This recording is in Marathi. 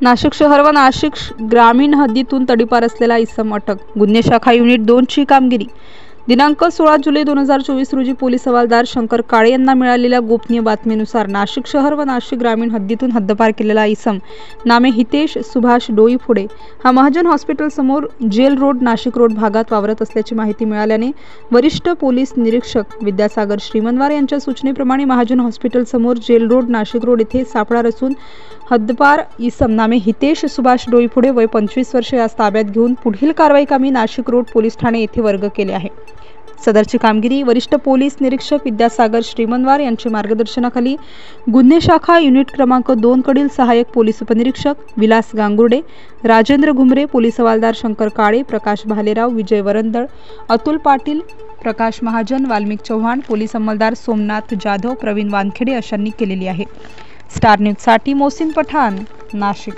नाशिक शहर व नाशिक ग्रामीण हद्दीतून तडीपार असलेला इसम अटक. गुन्हे शाखा युनिट 2 ची कामगिरी. दिनांक 16 जुलै 2024 रोजी पोलीस हवालदार शंकर काळे यांना मिळालेल्या गोपनीय बातमीनुसार नाशिक शहर व नाशिक ग्रामीण हद्दीतून हद्दपार केलेला इसम नामे हितेश सुभाष डोईफोडे हा महाजन हॉस्पिटल समोर जेल रोड नाशिक रोड भागात वावरत असल्याची माहिती मिळाल्याने वरिष्ठ पोलीस निरीक्षक विद्यासागर श्रीमनवार यांच्या सूचनेप्रमाणे महाजन हॉस्पिटल समोर जेल रोड नाशिक रोड येथे सापळा रचून हद्दपार इसम नामे हितेश सुभाष डोईफोडे वय 25 वर्षे यास ताब्यात घेऊन पुढील कारवाई कामी नाशिक रोड पोलीस ठाणे येथे वर्ग केले आहे. सदरची कामगिरी वरिष्ठ पोलीस निरीक्षक विद्यासागर श्रीमनवार यांच्या मार्गदर्शनाखाली गुन्हे शाखा युनिट क्रमांक 2 कडील सहाय्यक पोलीस उपनिरीक्षक विलास गांगुर्डे, राजेंद्र घुमरे, पोलीस हवालदार शंकर काळे, प्रकाश भालेराव, विजय वरंदळ, अतुल पाटील, प्रकाश महाजन, वाल्मिक चव्हाण, पोलीस अंमलदार सोमनाथ जाधव, प्रवीण वानखेडे अशांनी केलेली आहे. स्टार न्यूज साठी मोहसिन पठाण, नाशिक.